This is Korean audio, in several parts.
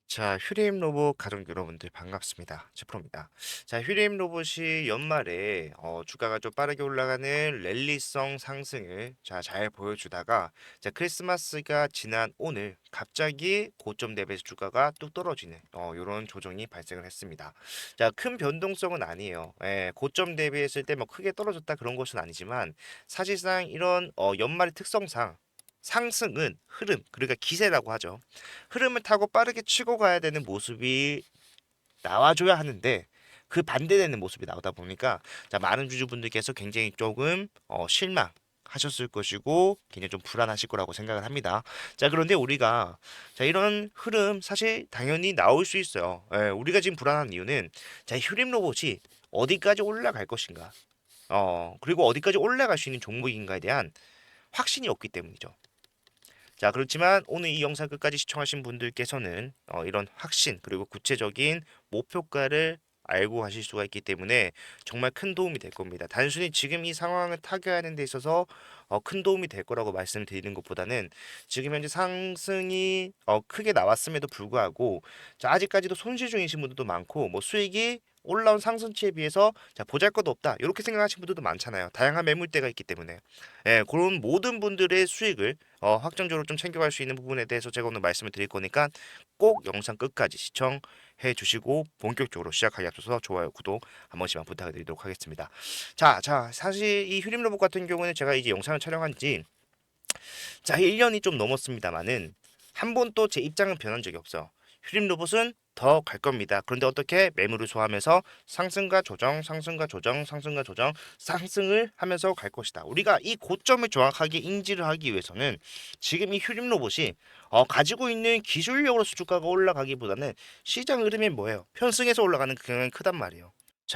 자, 휴림 로봇 가족 여러분들 반갑습니다. 제프로입니다. 자, 휴림 로봇이 연말에 주가가 좀 빠르게 올라가는 랠리성 상승을 잘 보여주다가 크리스마스가 지난 오늘 갑자기 고점 대비해서 주가가 뚝 떨어지는 이런 조정이 발생을 했습니다. 자, 큰 변동성은 아니에요. 예, 고점 대비했을 때 뭐 크게 떨어졌다 그런 것은 아니지만 사실상 이런 연말의 특성상 상승은 흐름, 그러니까 기세라고 하죠. 흐름을 타고 빠르게 치고 가야 되는 모습이 나와줘야 하는데 그 반대되는 모습이 나오다 보니까 많은 주주분들께서 굉장히 조금 실망하셨을 것이고 굉장히 좀 불안하실 거라고 생각을 합니다. 그런데 우리가 이런 흐름 사실 당연히 나올 수 있어요. 예, 우리가 지금 불안한 이유는 휴림 로봇이 어디까지 올라갈 것인가, 그리고 어디까지 올라갈 수 있는 종목인가에 대한 확신이 없기 때문이죠. 그렇지만 오늘 이 영상 끝까지 시청하신 분들께서는 이런 확신 그리고 구체적인 목표가를 알고 하실 수가 있기 때문에 정말 큰 도움이 될 겁니다. 단순히 지금 이 상황을 타개하는 데 있어서 큰 도움이 될 거라고 말씀드리는 것보다는 지금 현재 상승이 크게 나왔음에도 불구하고 아직까지도 손실 중이신 분들도 많고 뭐 수익이 올라온 상승치에 비해서 보잘것도 없다 이렇게 생각하시는 분들도 많잖아요. 다양한 매물대가 있기 때문에 그런 모든 분들의 수익을 확정적으로 좀 챙겨갈 수 있는 부분에 대해서 제가 오늘 말씀을 드릴 거니까 꼭 영상 끝까지 시청해 주시고 본격적으로 시작하기 앞서서 좋아요, 구독 한 번씩만 부탁을 드리도록 하겠습니다. 사실 이 휴림 로봇 같은 경우는 제가 이제 영상을 촬영한 지 1년이 좀 넘었습니다만은 한 번도 제 입장은 변한 적이 없어요. 휴림 로봇은 더 갈 겁니다. 그런데 어떻게 매물을 소화하면서 상승과 조정, 상승과 조정, 상승과 조정, 상승을 하면서 갈 것이다. 우리가 이 고점을 정확하게 인지를 하기 위해서는 지금 이 휴림 로봇이 가지고 있는 기술력으로서 주가가 올라가기보다는 시장 흐름이 뭐예요? 편승해서 올라가는 경향이 크단 말이에요.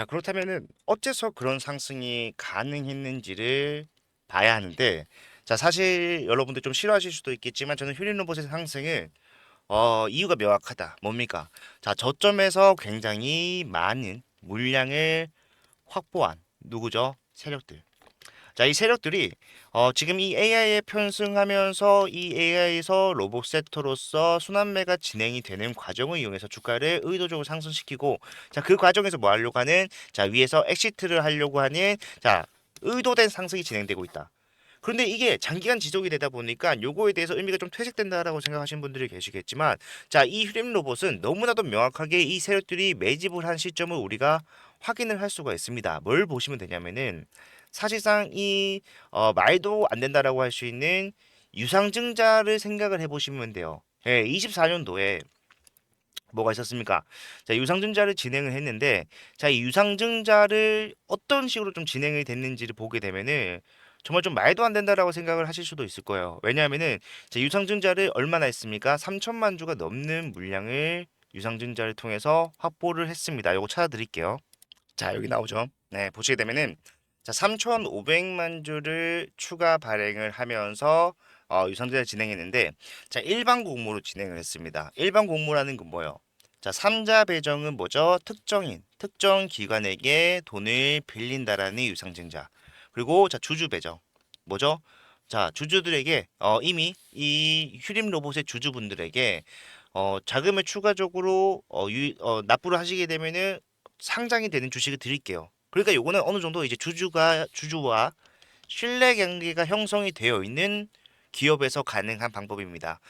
그렇다면은 어째서 그런 상승이 가능했는지를 봐야 하는데 사실 여러분들 좀 싫어하실 수도 있겠지만 저는 휴림 로봇의 상승을 이유가 명확하다. 뭡니까? 저점에서 굉장히 많은 물량을 확보한 누구죠? 세력들. 이 세력들이 지금 이 AI에 편승하면서 이 AI에서 로봇 섹터로서 순환매가 진행이 되는 과정을 이용해서 주가를 의도적으로 상승시키고 그 과정에서 뭐 하려고 하는 위에서 엑시트를 하려고 하는 의도된 상승이 진행되고 있다. 그런데 이게 장기간 지속이 되다 보니까 요거에 대해서 의미가 좀 퇴색된다라고 생각하시는 분들이 계시겠지만 이 휴림 로봇은 너무나도 명확하게 이 세력들이 매집을 한 시점을 우리가 확인을 할 수가 있습니다. 뭘 보시면 되냐면은 사실상 이 말도 안 된다라고 할 수 있는 유상증자를 생각을 해보시면 돼요. 예, 24년도에 뭐가 있었습니까? 유상증자를 진행을 했는데, 이 유상증자를 어떤 식으로 좀 진행이 됐는지를 보게 되면은 정말 좀 말도 안 된다라고 생각을 하실 수도 있을 거예요. 왜냐하면은 유상증자를 얼마나 했습니까? 3천만 주가 넘는 물량을 유상증자를 통해서 확보를 했습니다. 요거 찾아드릴게요. 여기 나오죠. 네, 보시게 되면은 3,500만 주를 추가 발행을 하면서 유상증자를 진행했는데 일반 공모로 진행을 했습니다. 일반 공모라는 건 뭐예요? 삼자 배정은 뭐죠? 특정 기관에게 돈을 빌린다라는 유상증자. 그리고 주주 배정. 뭐죠? 주주들에게 이미 이 휴림 로봇의 주주분들에게 자금을 추가적으로 납부를 하시게 되면은 상장이 되는 주식을 드릴게요. 그러니까 요거는 어느 정도 이제 주주와 신뢰 관계가 형성이 되어 있는 기업에서 가능한 방법입니다.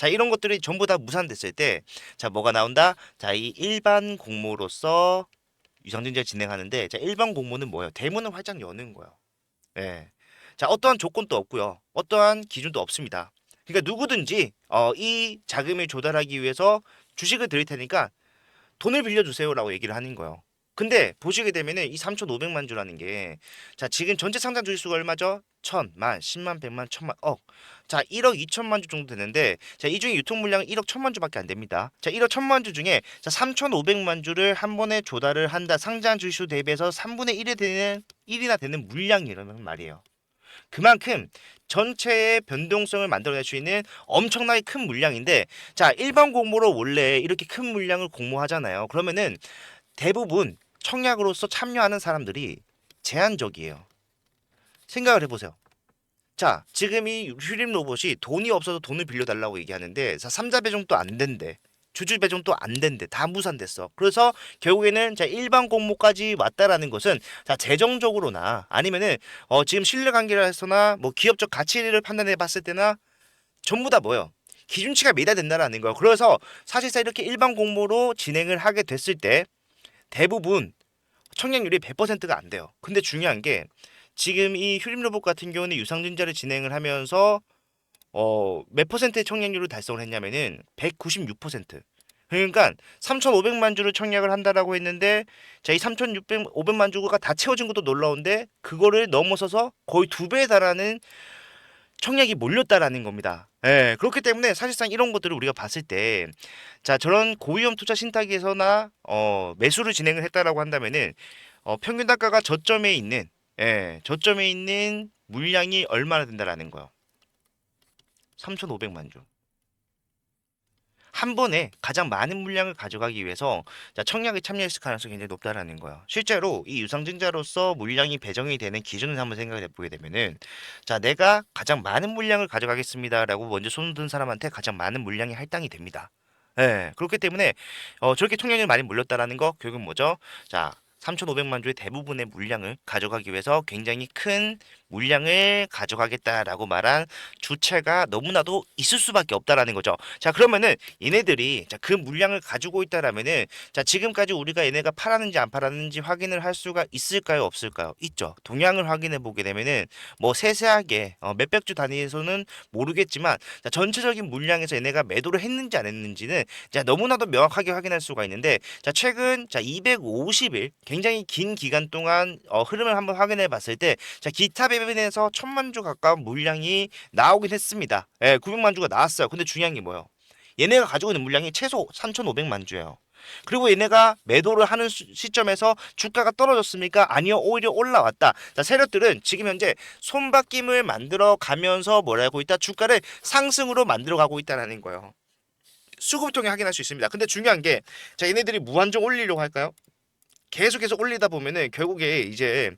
이런 것들이 전부 다 무산됐을 때, 뭐가 나온다? 이 일반 공모로서 유상증자 진행하는데, 일반 공모는 뭐예요? 대문을 활짝 여는 거예요. 예. 어떠한 조건도 없고요. 어떠한 기준도 없습니다. 그러니까 누구든지 이 자금을 조달하기 위해서 주식을 드릴 테니까 돈을 빌려주세요라고 얘기를 하는 거예요. 근데 보시게 되면은 이 3,500만 주라는 게 지금 전체 상장 주식수가 얼마죠? 천, 만, 10만, 100만, 천만, 억. 1억 2천만 주 정도 되는데 이 중에 유통 물량은 1억 1천만 주밖에 안 됩니다. 1억 1천만 주 중에 3,500만 주를 한 번에 조달을 한다. 상장 주식수 대비해서 3분의 1이 되는 1이나 되는 물량이라는 말이에요. 그만큼 전체의 변동성을 만들어낼 수 있는 엄청나게 큰 물량인데 일반 공모로 원래 이렇게 큰 물량을 공모하잖아요. 그러면은 대부분 청약으로서 참여하는 사람들이 제한적이에요. 생각을 해보세요. 지금 이 휴림 로봇이 돈이 없어서 돈을 빌려달라고 얘기하는데 삼자 배정도 안 된대. 주주 배정도 안 된대. 다 무산됐어. 그래서 결국에는 자 일반 공모까지 왔다라는 것은 자 재정적으로나 아니면은 지금 신뢰관계에서나 뭐 기업적 가치를 판단해 봤을 때나 전부 다 뭐예요? 기준치가 미달된다라는 거예요. 그래서 사실상 이렇게 일반 공모로 진행을 하게 됐을 때 대부분 청약률이 100%가 안 돼요. 근데 중요한 게 지금 이 휴림로봇 같은 경우는 유상증자를 진행을 하면서 몇 퍼센트의 청약률을 달성을 했냐면은 196%. 그러니까 3,500만 주를 청약을 한다라고 했는데 자, 이 3,500만 주가 다 채워진 것도 놀라운데 그거를 넘어서서 거의 2배에 달하는 청약이 몰렸다라는 겁니다. 예, 그렇기 때문에 사실상 이런 것들을 우리가 봤을 때, 자, 저런 고위험 투자 신탁에서나, 매수를 진행을 했다라고 한다면은, 평균 단가가 저점에 있는, 예, 저점에 있는 물량이 얼마나 된다라는 거요. 3,500만 주. 한 번에 가장 많은 물량을 가져가기 위해서 자, 청약에 참여했을 가능성이 굉장히 높다라는 거예요. 실제로 이 유상증자로서 물량이 배정이 되는 기준을 한번 생각해 보게 되면은 자, 내가 가장 많은 물량을 가져가겠습니다라고 먼저 손을 든 사람한테 가장 많은 물량이 할당이 됩니다. 예, 그렇기 때문에 저렇게 청약률이 많이 몰렸다라는 거 결국은 뭐죠? 자, 3,500만 주의 대부분의 물량을 가져가기 위해서 굉장히 큰 물량을 가져가겠다라고 말한 주체가 너무나도 있을 수밖에 없다라는 거죠. 자, 그러면은 얘네들이 자, 그 물량을 가지고 있다라면은 자, 지금까지 우리가 얘네가 팔았는지 안 팔았는지 확인을 할 수가 있을까요, 없을까요? 있죠. 동향을 확인해 보게 되면은 뭐 세세하게 몇백 주 단위에서는 모르겠지만 자, 전체적인 물량에서 얘네가 매도를 했는지 안 했는지는 자, 너무나도 명확하게 확인할 수가 있는데 자, 최근 자, 250일 굉장히 긴 기간 동안 흐름을 한번 확인해 봤을 때 자, 기타 배변에서 1,000만 주 가까운 물량이 나오긴 했습니다. 예, 900만 주가 나왔어요. 근데 중요한 게 뭐예요? 얘네가 가지고 있는 물량이 최소 3,500만 주예요. 그리고 얘네가 매도를 하는 시점에서 주가가 떨어졌습니까? 아니요, 오히려 올라왔다. 자, 세력들은 지금 현재 손바뀜을 만들어 가면서 뭘 하고 있다? 주가를 상승으로 만들어 가고 있다는 거예요. 수급을 통해 확인할 수 있습니다. 근데 중요한 게, 자, 얘네들이 무한정 올리려고 할까요? 계속해서 올리다 보면은 결국에 이제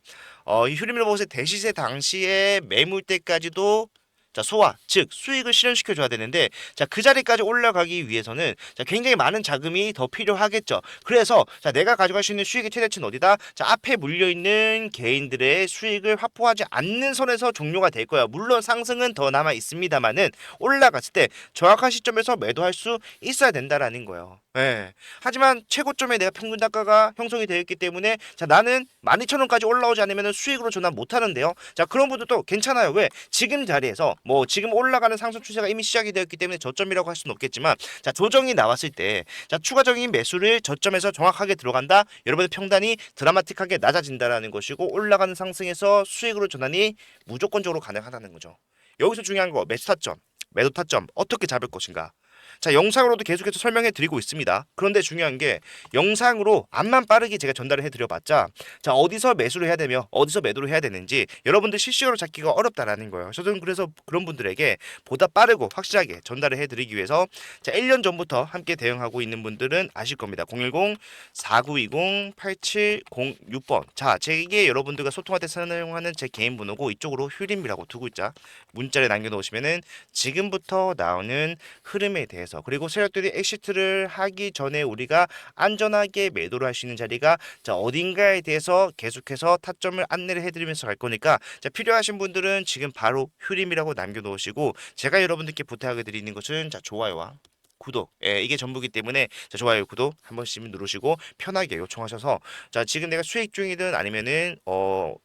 이 휴림로봇의 대시세 당시에 매물대까지도 자 소화 즉 수익을 실현시켜 줘야 되는데 자 그 자리까지 올라가기 위해서는 자 굉장히 많은 자금이 더 필요하겠죠. 그래서 자 내가 가져갈 수 있는 수익의 최대치는 어디다? 자 앞에 물려 있는 개인들의 수익을 확보하지 않는 선에서 종료가 될 거야. 물론 상승은 더 남아 있습니다만은 올라갔을 때 정확한 시점에서 매도할 수 있어야 된다라는 거예요. 예. 하지만 최고점에 내가 평균 단가가 형성이 되어 있기 때문에 자 나는 12,000원까지 올라오지 않으면 수익으로 전환 못 하는데요. 자 그런 분들도 괜찮아요. 왜? 지금 자리에서 뭐 지금 올라가는 상승 추세가 이미 시작이 되었기 때문에 저점이라고 할 수는 없겠지만 자 조정이 나왔을 때 자 추가적인 매수를 저점에서 정확하게 들어간다. 여러분의 평단이 드라마틱하게 낮아진다라는 것이고 올라가는 상승에서 수익으로 전환이 무조건적으로 가능하다는 거죠. 여기서 중요한 거 매수 타점, 매도 타점 어떻게 잡을 것인가? 자, 영상으로도 계속해서 설명해 드리고 있습니다. 그런데 중요한 게 영상으로 암만 빠르게 제가 전달을 해 드려 봤자 자, 어디서 매수를 해야 되며 어디서 매도를 해야 되는지 여러분들 실시간으로 찾기가 어렵다라는 거예요. 저는 그래서 그런 분들에게 보다 빠르고 확실하게 전달을 해 드리기 위해서 자, 1년 전부터 함께 대응하고 있는 분들은 아실 겁니다. 010-4920-8706번. 자, 제게 여러분들과 소통할 때 사용하는 제 개인 번호고 이쪽으로 휴림이라고 두 글자 문자를 남겨 놓으시면은 지금부터 나오는 흐름에 대해서 그리고 세력들이 엑시트를 하기 전에 우리가 안전하게 매도를 할 수 있는 자리가 자 어딘가에 대해서 계속해서 타점을 안내를 해드리면서 갈 거니까 자 필요하신 분들은 지금 바로 휴림이라고 남겨놓으시고 제가 여러분들께 부탁을 드리는 것은 자 좋아요와 구독 이게 전부기 때문에 자 좋아요 구독 한 번씩 누르시고 편하게 요청하셔서 자 지금 내가 수익 중이든 아니면은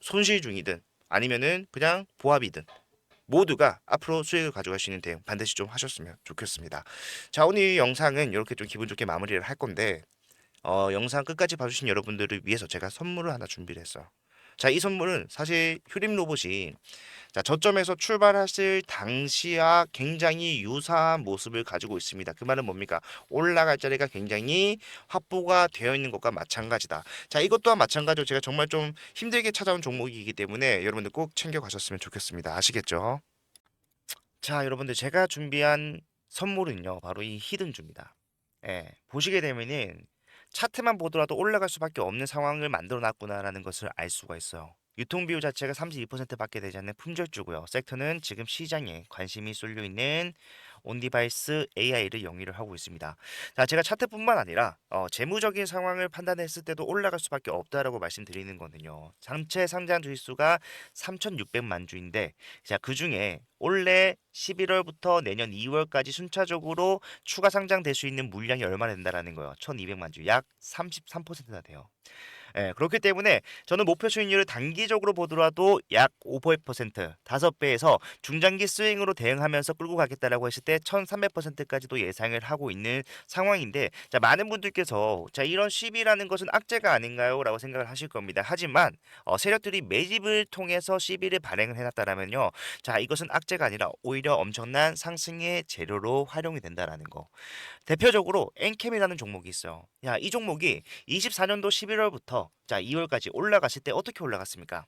손실 중이든 아니면은 그냥 보합이든 모두가 앞으로 수익을 가져갈 수 있는 대응 반드시 좀 하셨으면 좋겠습니다. 자, 오늘 이 영상은 이렇게 좀 기분 좋게 마무리를 할 건데, 영상 끝까지 봐주신 여러분들을 위해서 제가 선물을 하나 준비를 했어요. 자, 이 선물은 사실 휴림 로봇이 자, 저점에서 출발하실 당시와 굉장히 유사한 모습을 가지고 있습니다. 그 말은 뭡니까? 올라갈 자리가 굉장히 확보가 되어 있는 것과 마찬가지다. 자, 이것 또한 마찬가지로 제가 정말 좀 힘들게 찾아온 종목이기 때문에 여러분들 꼭 챙겨 가셨으면 좋겠습니다. 아시겠죠? 자, 여러분들 제가 준비한 선물은요. 바로 이 히든주입니다. 예, 보시게 되면은 차트만 보더라도 올라갈 수밖에 없는 상황을 만들어 놨구나라는 것을 알 수가 있어요. 유통 비율 자체가 32%밖에 되지 않는 품절주고요. 섹터는 지금 시장에 관심이 쏠려 있는 온디바이스 AI를 영위를 하고 있습니다. 자, 제가 차트뿐만 아니라 재무적인 상황을 판단했을 때도 올라갈 수밖에 없다라고 말씀드리는 거는요. 전체 상장 주식수가 3,600만 주인데, 자, 그중에 올해 11월부터 내년 2월까지 순차적으로 추가 상장될 수 있는 물량이 얼마나 된다라는 거예요. 1,200만 주, 약 33%나 돼요. 예, 그렇기 때문에 저는 목표 수익률을 단기적으로 보더라도 약 5%, 5배에서 중장기 스윙으로 대응하면서 끌고 가겠다라고 했을 때 1300%까지도 예상을 하고 있는 상황인데, 자, 많은 분들께서 자, 이런 시비라는 것은 악재가 아닌가요? 라고 생각을 하실 겁니다. 하지만 세력들이 매집을 통해서 시비를 발행을 해놨다라면요. 자, 이것은 악재가 아니라 오히려 엄청난 상승의 재료로 활용이 된다라는 거. 대표적으로 엔캠이라는 종목이 있어요. 야, 이 종목이 24년도 11월부터 자 2월까지 올라갔을 때 어떻게 올라갔습니까?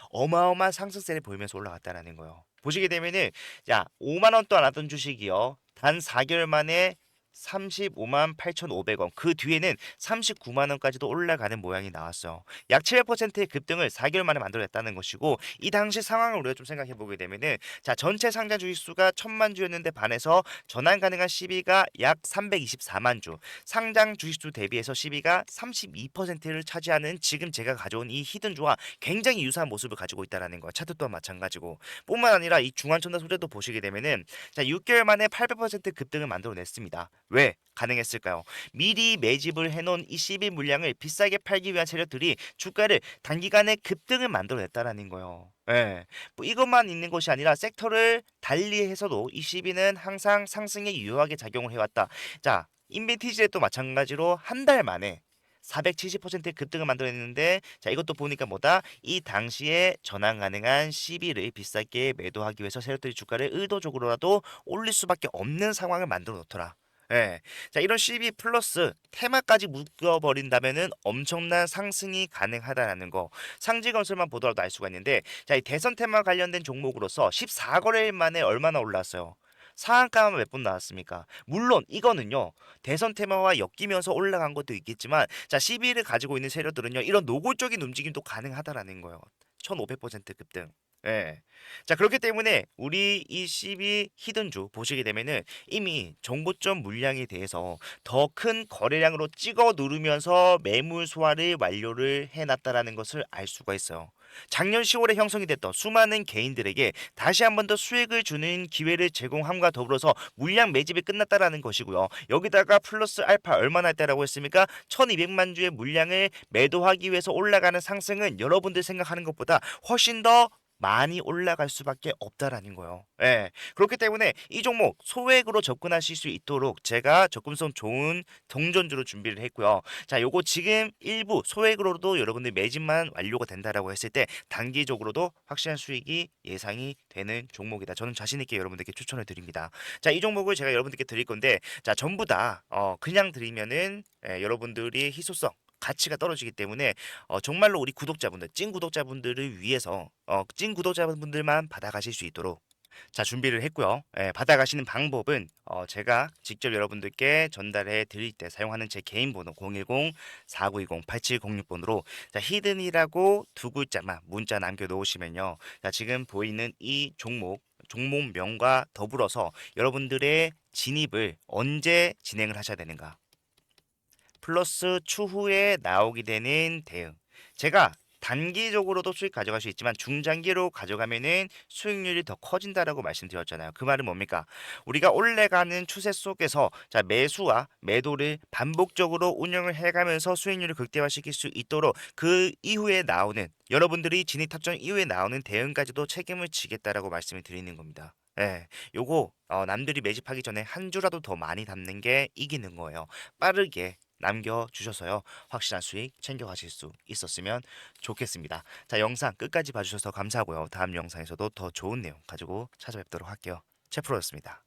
어마어마한 상승세를 보이면서 올라갔다라는 거예요. 보시게 되면은 자 5만 원도 안 하던 주식이요. 단 4개월 만에 35만 8,500원. 그 뒤에는 39만 원까지도 올라가는 모양이 나왔어요. 약 700%의 급등을 4개월 만에 만들어냈다는 것이고, 이 당시 상황을 우리가 좀 생각해 보게 되면은 자 전체 상장 주식 수가 1,000만 주였는데 반해서 전환 가능한 시비가 약 324만 주. 상장 주식 수 대비해서 시비가 32%를 차지하는 지금 제가 가져온 이 히든주와 굉장히 유사한 모습을 가지고 있다라는 거야. 차트 또한 마찬가지고. 뿐만 아니라 이 중환천사 소재도 보시게 되면은 자 6개월 만에 800% 급등을 만들어냈습니다. 왜 가능했을까요? 미리 매집을 해놓은 이 CB 물량을 비싸게 팔기 위한 세력들이 주가를 단기간에 급등을 만들어냈다라는 거예요. 예. 뭐 이것만 있는 것이 아니라 섹터를 달리해서도 이 CB는 항상 상승에 유효하게 작용을 해왔다. 자, 인벤티지에도 마찬가지로 한 달 만에 470%의 급등을 만들어냈는데, 자 이것도 보니까 뭐다? 이 당시에 전환 가능한 CB를 비싸게 매도하기 위해서 세력들이 주가를 의도적으로라도 올릴 수밖에 없는 상황을 만들어 놓더라. 예. 자, 이런 CB 플러스 테마까지 묶어버린다면은 엄청난 상승이 가능하다라는 거. 상지건설만 보더라도 알 수가 있는데, 자, 이 대선 테마 관련된 종목으로서 14거래일 만에 얼마나 올랐어요? 상한가만 몇 분 나왔습니까? 물론 이거는요, 대선 테마와 엮이면서 올라간 것도 있겠지만, 자, CB를 가지고 있는 세력들은요, 이런 노골적인 움직임도 가능하다라는 거예요. 1500% 급등. 예. 자, 그렇기 때문에 우리 이 CB 히든주 보시게 되면은 이미 정보점 물량에 대해서 더 큰 거래량으로 찍어 누르면서 매물 소화를 완료를 해놨다라는 것을 알 수가 있어요. 작년 10월에 형성이 됐던 수많은 개인들에게 다시 한 번 더 수익을 주는 기회를 제공함과 더불어서 물량 매집이 끝났다라는 것이고요. 여기다가 플러스 알파 얼마나 했다라고 했습니까? 1200만 주의 물량을 매도하기 위해서 올라가는 상승은 여러분들 생각하는 것보다 훨씬 더 많이 올라갈 수밖에 없다라는 거예요. 예. 그렇기 때문에 이 종목 소액으로 접근하실 수 있도록 제가 접근성 좋은 동전주로 준비를 했고요. 자, 요거 지금 일부 소액으로도 여러분들 매집만 완료가 된다라고 했을 때 단기적으로도 확실한 수익이 예상이 되는 종목이다. 저는 자신 있게 여러분들께 추천을 드립니다. 자, 이 종목을 제가 여러분들께 드릴 건데, 자, 전부 다 그냥 드리면은 여러분들이 희소성 가치가 떨어지기 때문에 정말로 우리 구독자분들, 찐 구독자분들을 위해서 찐 구독자분들만 받아가실 수 있도록 자 준비를 했고요. 예, 받아가시는 방법은 제가 직접 여러분들께 전달해 드릴 때 사용하는 제 개인 번호 010-4920-8706번으로 자 히든이라고 두 글자만 문자 남겨 놓으시면요. 자 지금 보이는 이 종목명과 더불어서 여러분들의 진입을 언제 진행을 하셔야 되는가? 플러스 추후에 나오게 되는 대응. 제가 단기적으로도 수익 가져갈 수 있지만 중장기로 가져가면은 수익률이 더 커진다라고 말씀드렸잖아요. 그 말은 뭡니까? 우리가 올라가는 추세 속에서 자 매수와 매도를 반복적으로 운영을 해가면서 수익률을 극대화시킬 수 있도록 그 이후에 나오는 여러분들이 진입 탑정 이후에 나오는 대응까지도 책임을 지겠다라고 말씀을 드리는 겁니다. 예, 요거 남들이 매집하기 전에 한 주라도 더 많이 담는 게 이기는 거예요. 빠르게 남겨주셔서요. 확실한 수익 챙겨가실 수 있었으면 좋겠습니다. 자, 영상 끝까지 봐주셔서 감사하고요. 다음 영상에서도 더 좋은 내용 가지고 찾아뵙도록 할게요. 채프로였습니다.